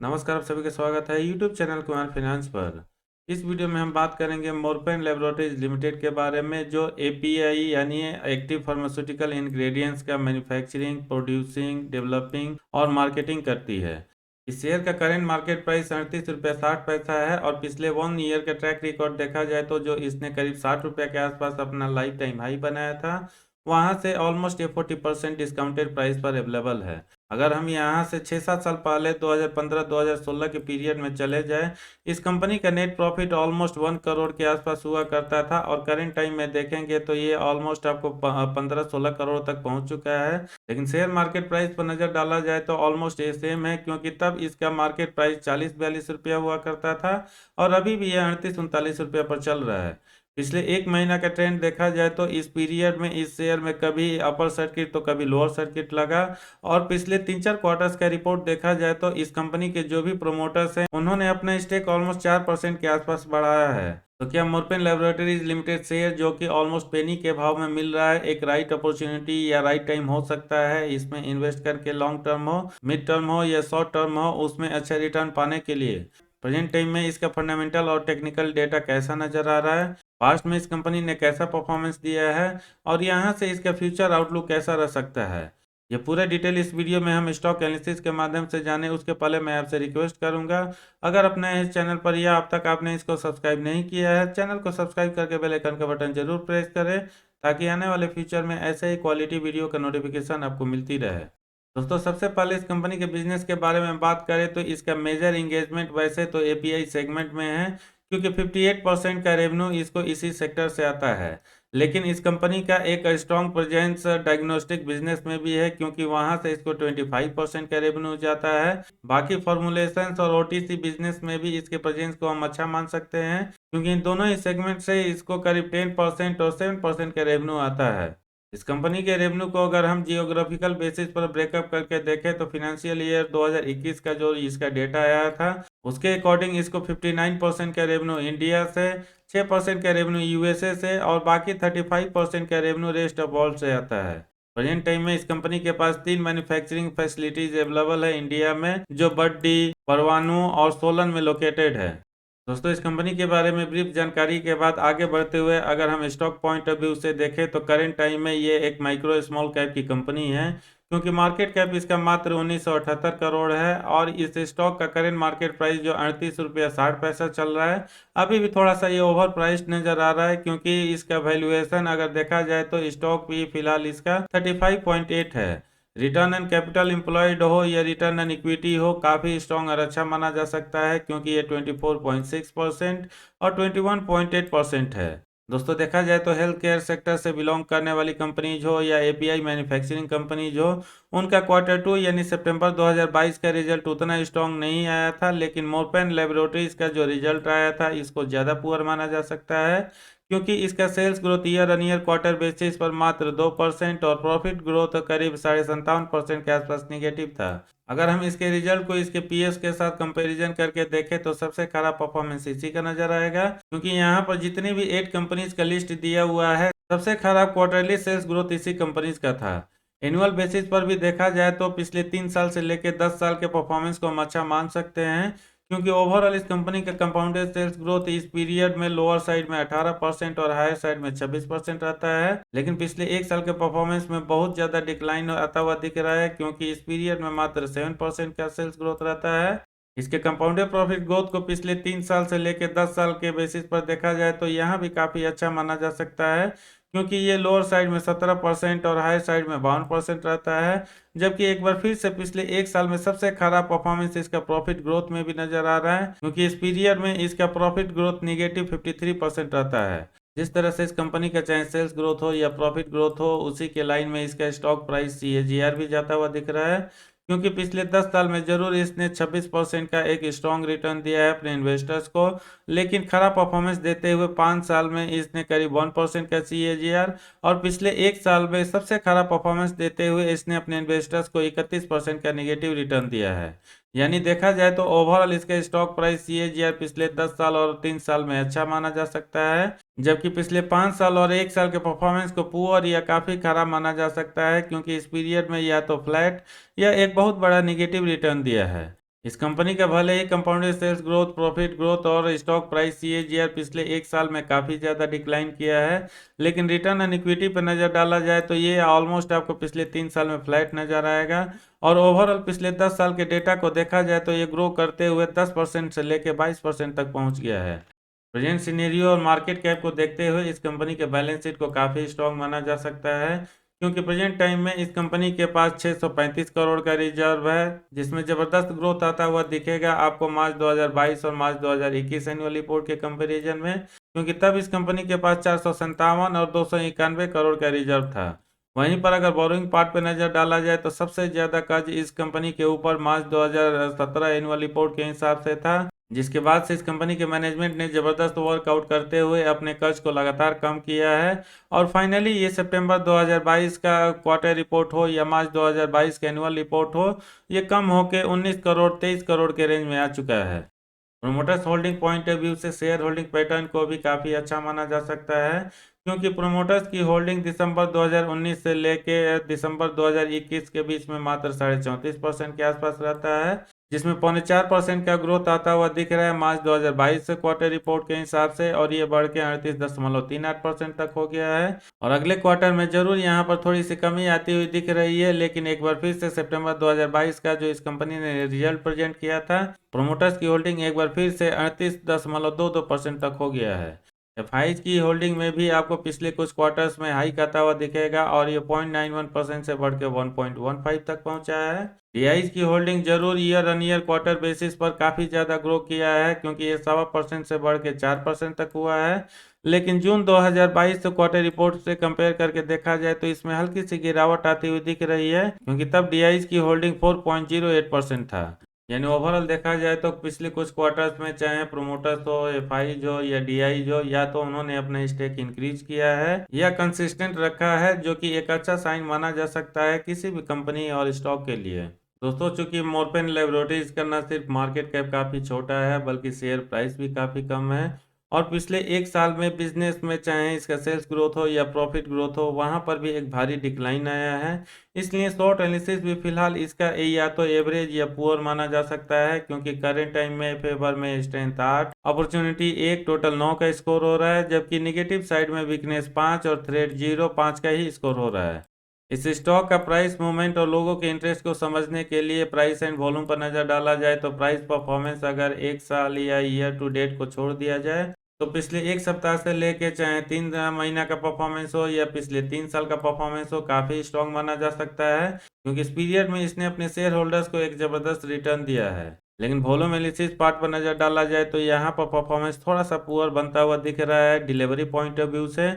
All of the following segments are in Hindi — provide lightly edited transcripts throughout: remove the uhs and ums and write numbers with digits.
नमस्कार, आप सभी का स्वागत है यूट्यूब चैनल कुमार फाइनेंस पर। इस वीडियो में हम बात करेंगे मोरपेन लैबोरेटरीज लिमिटेड के बारे में, जो एपीआई यानी एक्टिव फार्मास्यूटिकल इंग्रेडिएंट्स का मैन्युफैक्चरिंग, प्रोड्यूसिंग, डेवलपिंग और मार्केटिंग करती है। इस शेयर का करेंट मार्केट प्राइस 38 रुपये 60 पैसा है और पिछले 1 ईयर का ट्रैक रिकॉर्ड देखा जाए तो जो इसने करीब 60 रुपये के आसपास अपना लाइफ टाइम हाई बनाया था, वहां से ऑलमोस्ट ये 40% डिस्काउंटेड प्राइस पर अवेलेबल है। अगर हम यहाँ से 6-7 साल पहले 2015-2016 के पीरियड में चले जाए, इस कंपनी का नेट प्रॉफिट ऑलमोस्ट 1 करोड़ के आसपास हुआ करता था और करेंट टाइम में देखेंगे तो ये ऑलमोस्ट आपको 15-16 करोड़ तक पहुंच चुका है। लेकिन शेयर मार्केट प्राइस पर नजर डाला जाए तो ऑलमोस्ट ये सेम है, क्योंकि तब इसका मार्केट प्राइस 40-42 रुपया हुआ करता था और अभी भी यह 38-39 रुपया पर चल रहा है। पिछले 1 महीना का ट्रेंड देखा जाए तो इस पीरियड में इस शेयर में कभी अपर सर्किट तो कभी लोअर सर्किट लगा और पिछले 3-4 क्वार्टर्स का रिपोर्ट देखा जाए तो इस कंपनी के जो भी प्रोमोटर्स हैं, उन्होंने अपना स्टेक ऑलमोस्ट 4% के आसपास बढ़ाया है। तो क्या मोरपेन लैबोरेटरीज लिमिटेड शेयर, जो कि ऑलमोस्ट पेनी के भाव में मिल रहा है, एक राइट अपॉर्चुनिटी या राइट टाइम हो सकता है इसमें इन्वेस्ट करके, लॉन्ग टर्म हो, मिड टर्म हो या शॉर्ट टर्म हो, उसमें अच्छा रिटर्न पाने के लिए? प्रेजेंट टाइम में इसका फंडामेंटल और टेक्निकल डेटा कैसा नजर आ रहा है, पास्ट में इस कंपनी ने कैसा परफॉर्मेंस दिया है और यहाँ से इसका फ्यूचर आउटलुक कैसा रह सकता है, ये पूरा डिटेल इस वीडियो में हम स्टॉक एनालिसिस के माध्यम से जाने। उसके पहले मैं आपसे रिक्वेस्ट करूंगा, अगर अपने इस चैनल पर या अब तक आपने इसको सब्सक्राइब नहीं किया है, चैनल को सब्सक्राइब करके बेल आइकन का बटन जरूर प्रेस करें, ताकि आने वाले फ्यूचर में ऐसे ही क्वालिटी वीडियो का नोटिफिकेशन आपको मिलती रहे। दोस्तों, सबसे पहले इस कंपनी के बिजनेस के बारे में बात करें तो इसका मेजर इंगेजमेंट वैसे तो एपीआई सेगमेंट में है, क्योंकि 58% का रेवेन्यू इसको इसी सेक्टर से आता है। लेकिन इस कंपनी का एक स्ट्रॉन्ग प्रेजेंस डायग्नोस्टिक बिजनेस में भी है, क्योंकि वहां से इसको 25% का रेवेन्यू जाता है। बाकी फॉर्मुलेशन और ओटीसी बिजनेस में भी इसके प्रेजेंस को हम अच्छा मान सकते हैं, क्योंकि इन दोनों ही सेगमेंट से इसको करीब 10% और 7% का रेवेन्यू आता है। इस कंपनी के रेवेन्यू को अगर हम जियोग्राफिकल बेसिस पर ब्रेकअप करके देखें तो फिनेंशियल ईयर 2021 का जो इसका डेटा आया था, उसके अकॉर्डिंग इसको 59% का रेवेन्यू इंडिया से, 6% का रेवेन्यू यूएसए से और बाकी 35% का रेवेन्यू रेस्ट ऑफ वर्ल्ड से आता है। प्रेजेंट टाइम में इस कंपनी के पास 3 मैन्युफैक्चरिंग फैसिलिटीज अवेलेबल है इंडिया में, जो बड्डी, परवाणु और सोलन में लोकेटेड है। दोस्तों, इस कंपनी के बारे में ब्रीफ जानकारी के बाद आगे बढ़ते हुए अगर हम स्टॉक पॉइंट ऑफ व्यू से देखें तो करेंट टाइम में ये एक माइक्रो स्मॉल कैप की कंपनी है, क्योंकि मार्केट कैप इसका मात्र 1978 करोड़ है और इस स्टॉक का करेंट मार्केट प्राइस जो 38 रुपया 60 पैसा चल रहा है, अभी भी थोड़ा सा ये ओवर प्राइस्ड नजर आ रहा है, क्योंकि इसका वैल्यूएशन अगर देखा जाए तो स्टॉक भी फिलहाल इसका 35.8 है। रिटर्न ऑन कैपिटल एम्प्लॉयड हो या रिटर्न ऑन इक्विटी हो, काफ़ी स्ट्रॉन्ग और अच्छा माना जा सकता है, क्योंकि ये 24.6% और 21.8% है। दोस्तों, देखा जाए तो हेल्थ केयर सेक्टर से बिलोंग करने वाली कंपनीज हो या एपीआई मैन्युफैक्चरिंग कंपनीज हो, उनका Q2 यानी सितंबर 2022 का रिजल्ट उतना स्ट्रॉन्ग नहीं आया था, लेकिन मोरपेन लेबोरेटरीज का जो रिजल्ट आया था इसको ज़्यादा पुअर माना जा सकता है, क्योंकि इसका sales growth year on year quarter basis पर मात्र 2% और प्रॉफिट ग्रोथ करीब 57.5% के आसपास निगेटिव था। अगर हम इसके रिजल्ट को इसके पीएस के साथ कंपैरिजन करके देखें तो सबसे खराब परफॉर्मेंस इसी का नजर आएगा, क्योंकि यहाँ पर जितनी भी 8 कंपनीज का लिस्ट दिया हुआ है, सबसे खराब क्वार्टरली सेल्स ग्रोथ इसी कंपनीज का था। एनुअल बेसिस पर भी देखा जाए तो पिछले 3 साल से लेकर 10 साल के परफॉर्मेंस को हम अच्छा मान सकते हैं, क्योंकि ओवरऑल इस कंपनी का कंपाउंडेड सेल्स ग्रोथ इस पीरियड में लोअर साइड में 18% और हायर साइड में 26% रहता है। लेकिन पिछले 1 साल के परफॉर्मेंस में बहुत ज्यादा डिक्लाइन आता हुआ दिख रहा है, क्योंकि इस पीरियड में मात्र 7% का सेल्स ग्रोथ रहता है। इसके कंपाउंडेड प्रॉफिट ग्रोथ को पिछले 3 साल से लेकर 10 साल के बेसिस पर देखा जाए तो यहाँ भी काफी अच्छा माना जा सकता है, क्योंकि ये लोअर साइड में 17% और हाई साइड में 52% रहता है। जबकि एक बार फिर से पिछले 1 साल में सबसे खराब परफॉर्मेंस इसका प्रॉफिट ग्रोथ में भी नजर आ रहा है, क्योंकि इस पीरियड में इसका प्रॉफिट ग्रोथ निगेटिव 53% रहता है। जिस तरह से इस कंपनी का चाहे सेल्स ग्रोथ हो या प्रॉफिट ग्रोथ हो, उसी के लाइन में इसका स्टॉक प्राइस सीएजीआर भी जाता हुआ दिख रहा है, क्योंकि पिछले 10 साल में जरूर इसने 26% का एक स्ट्रॉन्ग रिटर्न दिया है अपने इन्वेस्टर्स को, लेकिन खराब परफॉर्मेंस देते हुए 5 साल में इसने करीब 1% का सीएजीआर और पिछले 1 साल में सबसे खराब परफॉर्मेंस देते हुए इसने अपने इन्वेस्टर्स को 31% का निगेटिव रिटर्न दिया है। यानी देखा जाए तो ओवरऑल इसका स्टॉक प्राइस सीएजीआर पिछले 10 साल और 3 साल में अच्छा माना जा सकता है, जबकि पिछले 5 साल और 1 साल के परफॉर्मेंस को पुअर या काफी खराब माना जा सकता है, क्योंकि इस पीरियड में या तो फ्लैट या एक बहुत बड़ा निगेटिव रिटर्न दिया है। इस कंपनी का भले ही compounded sales growth, profit growth और स्टॉक प्राइस सीएजीआर पिछले एक साल में काफ़ी ज़्यादा डिक्लाइन किया है, लेकिन रिटर्न ऑन इक्विटी पर नज़र डाला जाए तो ये ऑलमोस्ट आपको पिछले 3 साल में फ्लैट नज़र आएगा। और ओवरऑल पिछले 10 साल के डेटा को देखा जाए तो ये ग्रो करते हुए 10% से लेकर 22% तक पहुंच गया है। प्रेजेंट सिनेरियो और मार्केट कैप को देखते हुए इस कंपनी के बैलेंस शीट को काफ़ी स्ट्रॉन्ग माना जा सकता है, क्योंकि प्रेजेंट टाइम में इस कंपनी के पास 635 करोड़ का रिजर्व है, जिसमें ज़बरदस्त ग्रोथ आता हुआ दिखेगा आपको मार्च 2022 और मार्च 2021 एनुअल रिपोर्ट के कंपैरिजन में, क्योंकि तब इस कंपनी के पास 457 और 291 करोड़ का रिजर्व था। वहीं पर अगर बोरोइंग पार्ट पर नज़र डाला जाए तो सबसे ज़्यादा कर्ज इस कंपनी के ऊपर मार्च 2017 एनुअल रिपोर्ट के हिसाब से था, जिसके बाद से इस कंपनी के मैनेजमेंट ने ज़बरदस्त वर्कआउट करते हुए अपने कर्ज को लगातार कम किया है। और फाइनली ये सितंबर 2022 का क्वार्टर रिपोर्ट हो या मार्च 2022 का एनुअल रिपोर्ट हो, ये कम होकर 19 करोड़ 23 करोड़ के रेंज में आ चुका है। Promoters holding point of view से शेयर होल्डिंग पैटर्न को भी काफ़ी अच्छा माना जा सकता है, क्योंकि प्रोमोटर्स की होल्डिंग दिसंबर 2019 से लेके दिसंबर 2021 के बीच में मात्र 34.5% के आसपास रहता है, जिसमें 0.4% का ग्रोथ आता हुआ दिख रहा है मार्च 2022 से क्वार्टर रिपोर्ट के हिसाब से, और ये बढ़ के 38.38% तक हो गया है। और अगले क्वार्टर में जरूर यहाँ पर थोड़ी सी कमी आती हुई दिख रही है, लेकिन एक बार फिर से सितंबर 2022 का जो इस कंपनी ने रिजल्ट प्रेजेंट किया था, प्रोमोटर्स की होल्डिंग एक बार फिर से 38.22% तक हो गया है। एफआईज की होल्डिंग में भी आपको पिछले कुछ क्वार्टर्स में हाइक आता हुआ दिखेगा, और ये 0.91% से बढ़ के 1.15 तक पहुंचा है। डीआईज की होल्डिंग जरूर year on year quarter basis पर काफ़ी ज़्यादा ग्रो किया है, क्योंकि ये 1.25% से बढ़ के 4% तक हुआ है, लेकिन जून 2022 से क्वार्टर रिपोर्ट से कंपेयर करके देखा जाए तो इसमें हल्की सी गिरावट आती हुई दिख रही है, क्योंकि तब डीआईज की होल्डिंग 4.08% था। यानी ओवरऑल देखा जाए तो पिछले कुछ क्वार्टर्स में चाहे प्रोमोटर्स हो, एफआईज हो या डीआईज हो, या तो उन्होंने अपना स्टेक इंक्रीज किया है या कंसिस्टेंट रखा है, जो कि एक अच्छा साइन माना जा सकता है किसी भी कंपनी और स्टॉक के लिए। दोस्तों, चूंकि मोरपेन लेबोरेटरीज का न सिर्फ मार्केट कैप काफ़ी छोटा है बल्कि शेयर प्राइस भी काफ़ी कम है, और पिछले एक साल में बिजनेस में चाहे इसका सेल्स ग्रोथ हो या प्रॉफिट ग्रोथ हो, वहां पर भी एक भारी डिक्लाइन आया है। इसलिए शॉर्ट एनालिसिस भी फिलहाल इसका या तो एवरेज या पुअर माना जा सकता है, क्योंकि करेंट टाइम में फेवर में स्ट्रेंथ 8, अपॉर्चुनिटी 1, टोटल 9 का स्कोर हो रहा है, जबकि निगेटिव साइड में वीकनेस 5 और थ्रेट 0.5 का ही स्कोर हो रहा है। इस स्टॉक का प्राइस मूवमेंट और लोगों के इंटरेस्ट को समझने के लिए प्राइस एंड वॉल्यूम पर नजर डाला जाए तो प्राइस परफॉर्मेंस अगर एक साल या ईयर टू डेट को छोड़ दिया जाए तो पिछले एक सप्ताह से लेके चाहे 3 महीना का परफॉर्मेंस हो या पिछले 3 साल का परफॉर्मेंस हो, काफ़ी स्ट्रॉन्ग माना जा सकता है, क्योंकि इस पीरियड में इसने अपने शेयर होल्डर्स को एक ज़बरदस्त रिटर्न दिया है। लेकिन वॉल्यूम एनालिसिस पार्ट पर नज़र डाला जाए तो यहाँ पर परफॉर्मेंस थोड़ा सा पुअर बनता हुआ दिख रहा है डिलीवरी पॉइंट ऑफ व्यू से,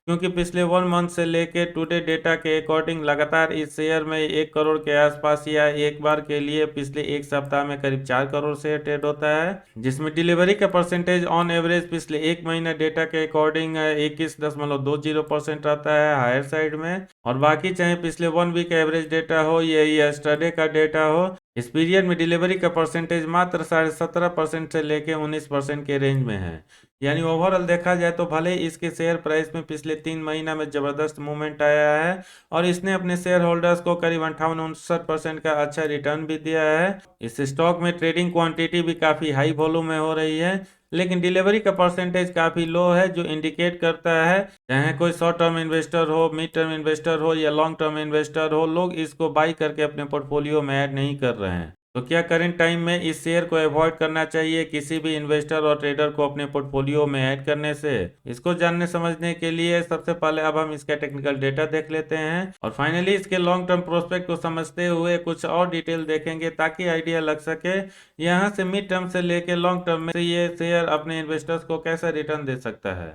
क्योंकि पिछले 1 मंथ से लेके टुडे डेटा के अकॉर्डिंग लगातार इस शेयर में 1 करोड़ के आसपास या एक बार के लिए पिछले एक सप्ताह में करीब 4 करोड़ शेयर ट्रेड होता है, जिसमें डिलीवरी का परसेंटेज ऑन एवरेज पिछले एक महीना डेटा के अकॉर्डिंग 21.20% रहता है हायर साइड में, और बाकी चाहे पिछले 1 वीक एवरेज डेटा हो या यस्टरडे का डेटा हो, इस पीरियड में डिलीवरी का परसेंटेज मात्र 17.5% से लेके 19% के रेंज में है। यानी ओवरऑल देखा जाए तो भले ही इसके शेयर प्राइस में पिछले 3 महीना में जबरदस्त मूवमेंट आया है, और इसने अपने शेयर होल्डर्स को करीब 58-59% का अच्छा रिटर्न भी दिया है। इस स्टॉक में ट्रेडिंग क्वांटिटी भी काफ़ी हाई वॉल्यूम में हो रही है, लेकिन डिलीवरी का परसेंटेज काफ़ी लो है, जो इंडिकेट करता है चाहे कोई शॉर्ट टर्म इन्वेस्टर हो, मिड टर्म इन्वेस्टर हो या लॉन्ग टर्म इन्वेस्टर हो, लोग इसको बाई करके अपने पोर्टफोलियो में ऐड नहीं कर रहे हैं। तो क्या करंट टाइम में इस शेयर को अवॉइड करना चाहिए किसी भी इन्वेस्टर और ट्रेडर को अपने पोर्टफोलियो में ऐड करने से? इसको जानने समझने के लिए सबसे पहले अब हम इसका टेक्निकल डेटा देख लेते हैं, और फाइनली इसके लॉन्ग टर्म प्रोस्पेक्ट को समझते हुए कुछ और डिटेल देखेंगे ताकि आइडिया लग सके यहाँ से मिड टर्म से लेके लॉन्ग टर्म में ये शेयर अपने इन्वेस्टर्स को कैसा रिटर्न दे सकता है।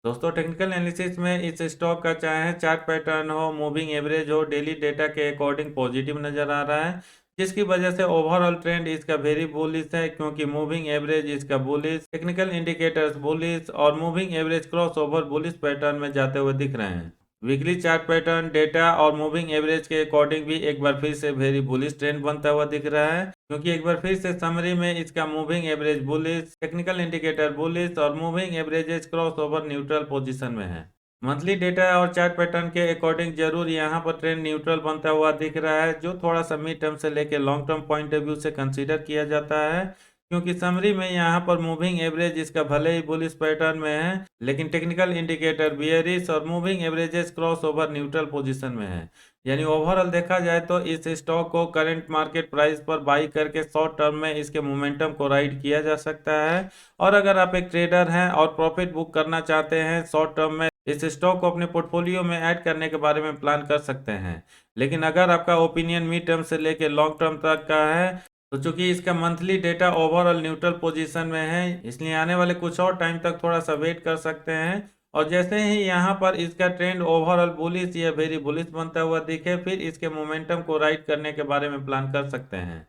दोस्तों, टेक्निकल एनालिसिस में इस स्टॉक का चाहे चार्ट पैटर्न हो, मूविंग एवरेज हो, डेली डेटा के अकॉर्डिंग पॉजिटिव नजर आ रहा है, जिसकी वजह से ओवरऑल ट्रेंड इसका वेरी बुलिश है, क्योंकि मूविंग एवरेज इसका बुलिश, टेक्निकल इंडिकेटर्स बुलिश और moving average cross over bullish pattern में जाते हुए दिख रहे हैं। वीकली चार्ट पैटर्न, डेटा और मूविंग एवरेज के अकॉर्डिंग भी एक बार फिर से वेरी बुलिश ट्रेंड बनता हुआ दिख रहा है, क्योंकि एक बार फिर से समरी में इसका moving average bullish, technical indicator bullish और moving averages cross over neutral position में है। मंथली डेटा और चार्ट पैटर्न के अकॉर्डिंग जरूर यहाँ पर ट्रेंड न्यूट्रल बनता हुआ दिख रहा है, जो थोड़ा सा मिड टर्म से लेके long term point of view से कंसीडर किया जाता है, क्योंकि समरी में यहाँ पर मूविंग एवरेज इसका भले ही बुलिश पैटर्न में है, लेकिन टेक्निकल इंडिकेटर बियरिश और moving averages cross over neutral position में है। यानी ओवरऑल देखा जाए तो इस स्टॉक को करंट मार्केट प्राइस पर बाई करके शॉर्ट टर्म में इसके मोमेंटम को राइड किया जा सकता है। और अगर आप एक ट्रेडर हैं और प्रॉफिट बुक करना चाहते हैं शॉर्ट टर्म में, इस स्टॉक को अपने पोर्टफोलियो में ऐड करने के बारे में प्लान कर सकते हैं। लेकिन अगर आपका ओपिनियन मिड टर्म से लेकर लॉन्ग टर्म तक का है, तो चूंकि इसका monthly data overall neutral position में है, इसलिए आने वाले कुछ और टाइम तक थोड़ा सा वेट कर सकते हैं। और जैसे ही यहाँ पर इसका ट्रेंड ओवरऑल बुलिश या वेरी बुलिश बनता हुआ दिखे, फिर इसके मोमेंटम को राइड करने के बारे में प्लान कर सकते हैं।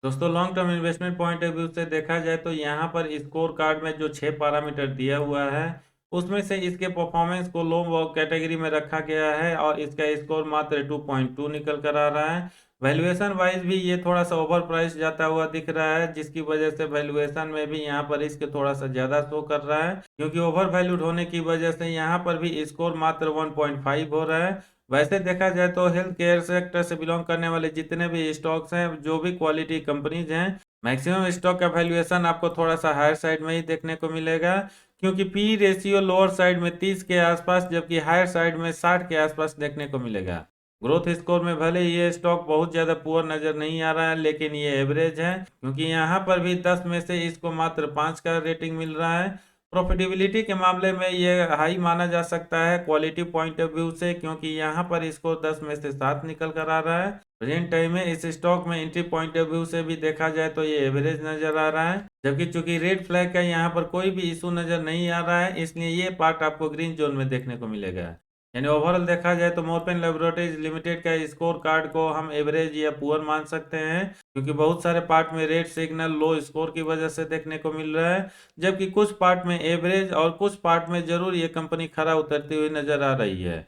दोस्तों, long term investment point of view से देखा जाए तो यहाँ पर स्कोर कार्ड में जो 6 पैरामीटर दिया हुआ है, उसमें से इसके परफॉर्मेंस को लो कैटेगरी में रखा गया है और इसका स्कोर मात्र 2.2 निकल कर आ रहा है। वैल्यूएशन वाइज भी ये थोड़ा सा ओवर प्राइस जाता हुआ दिख रहा है, जिसकी वजह से वैल्यूएशन में भी यहाँ पर रिस्क थोड़ा सा ज्यादा शो कर रहा है, क्योंकि ओवर वैल्यूड होने की वजह से यहाँ पर भी स्कोर मात्र 1.5 हो रहा है। वैसे देखा जाए तो हेल्थ केयर सेक्टर से बिलोंग करने वाले जितने भी स्टॉक्स हैं, जो भी क्वालिटी कंपनीज हैं, मैक्सिमम स्टॉक का वैल्यूएशन आपको थोड़ा सा हायर साइड में ही देखने को मिलेगा, क्योंकि पी रेशियो लोअर साइड में 30 के आसपास जबकि हायर साइड में 60 के आसपास देखने को मिलेगा। ग्रोथ स्कोर में भले ये स्टॉक बहुत ज़्यादा पुअर नज़र नहीं आ रहा है, लेकिन ये एवरेज है, क्योंकि यहाँ पर भी 10 में से इसको मात्र 5 का रेटिंग मिल रहा है। प्रॉफिटेबिलिटी के मामले में ये हाई माना जा सकता है क्वालिटी पॉइंट ऑफ व्यू से, क्योंकि यहाँ पर इसको 10 में से 7 निकल कर आ रहा है। प्रेजेंट टाइम में इस स्टॉक में एंट्री पॉइंट ऑफ व्यू से भी देखा जाए तो ये एवरेज नजर आ रहा है, जबकि चूंकि रेड फ्लैग का यहाँ पर कोई भी इशू नजर नहीं आ रहा है, इसलिए ये पार्ट आपको ग्रीन जोन में देखने को मिलेगा। यानी ओवरऑल देखा जाए तो मोरपेन लेबोरेटरीज लिमिटेड का स्कोर कार्ड को हम एवरेज या पुअर मान सकते हैं, क्योंकि बहुत सारे पार्ट में रेड सिग्नल लो स्कोर की वजह से देखने को मिल रहा है, जबकि कुछ पार्ट में एवरेज और कुछ पार्ट में जरूर ये कंपनी खरा उतरती हुई नजर आ रही है।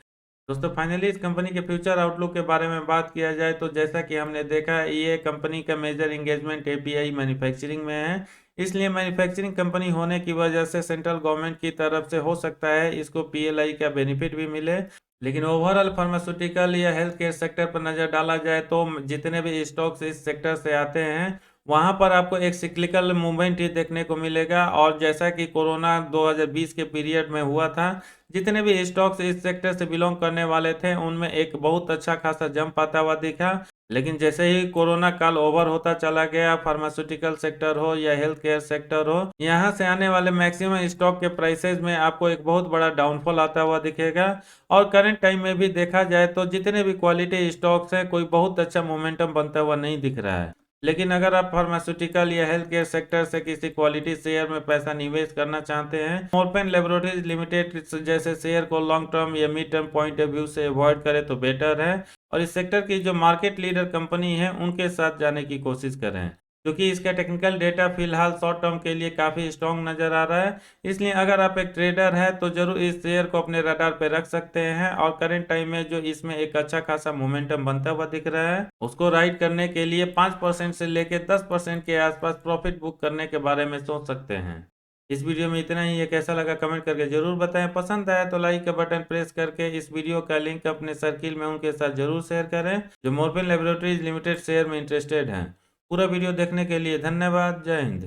दोस्तों, फाइनली इस कंपनी के फ्यूचर आउटलुक के बारे में बात किया जाए तो जैसा कि हमने देखा, ये कंपनी का मेजर एंगेजमेंट एपीआई मैन्युफैक्चरिंग में है, इसलिए मैन्युफैक्चरिंग कंपनी होने की वजह से सेंट्रल गवर्नमेंट की तरफ से हो सकता है इसको पीएलआई का बेनिफिट भी मिले। लेकिन ओवरऑल फार्मास्यूटिकल या हेल्थ केयर सेक्टर पर नज़र डाला जाए तो जितने भी स्टॉक्स इस सेक्टर से आते हैं, वहां पर आपको एक सिक्लिकल मूवमेंट ही देखने को मिलेगा। और जैसा कि कोरोना 2020 के पीरियड में हुआ था, जितने भी स्टॉक्स इस सेक्टर से बिलोंग करने वाले थे, उनमें एक बहुत अच्छा खासा जंप आता हुआ दिखा। लेकिन जैसे ही कोरोना काल ओवर होता चला गया, फार्मास्यूटिकल सेक्टर हो या हेल्थ केयर सेक्टर हो, यहाँ से आने वाले मैक्सिमम स्टॉक के प्राइसेस में आपको एक बहुत बड़ा डाउनफॉल आता हुआ दिखेगा। और करंट टाइम में भी देखा जाए तो जितने भी क्वालिटी स्टॉक्स हैं, कोई बहुत अच्छा मोमेंटम बनता हुआ नहीं दिख रहा है। लेकिन अगर आप फार्मास्यूटिकल या हेल्थ केयर सेक्टर से किसी क्वालिटी शेयर में पैसा निवेश करना चाहते हैं, मोरपेन लेबोरेटरीज लिमिटेड जैसे शेयर को लॉन्ग टर्म या mid term point of view से अवॉइड करें तो बेटर है, और इस सेक्टर की जो मार्केट लीडर कंपनी है उनके साथ जाने की कोशिश करें, क्योंकि इसका टेक्निकल डेटा फिलहाल शॉर्ट टर्म के लिए काफ़ी स्ट्रॉन्ग नज़र आ रहा है। इसलिए अगर आप एक ट्रेडर हैं तो जरूर इस शेयर को अपने रडार पे रख सकते हैं, और करंट टाइम में जो इसमें एक अच्छा खासा मोमेंटम बनता हुआ दिख रहा है, उसको राइड करने के लिए 5% से लेकर 10% के आसपास प्रॉफिट बुक करने के बारे में सोच सकते हैं। इस वीडियो में इतना ही है। कैसा लगा कमेंट करके जरूर बताएं। पसंद आया तो लाइक का बटन प्रेस करके इस वीडियो का लिंक अपने सर्किल में उनके साथ जरूर शेयर करें जो मोरपेन लेबोरेटरीज लिमिटेड शेयर में इंटरेस्टेड हैं। पूरा वीडियो देखने के लिए धन्यवाद। जय हिंद।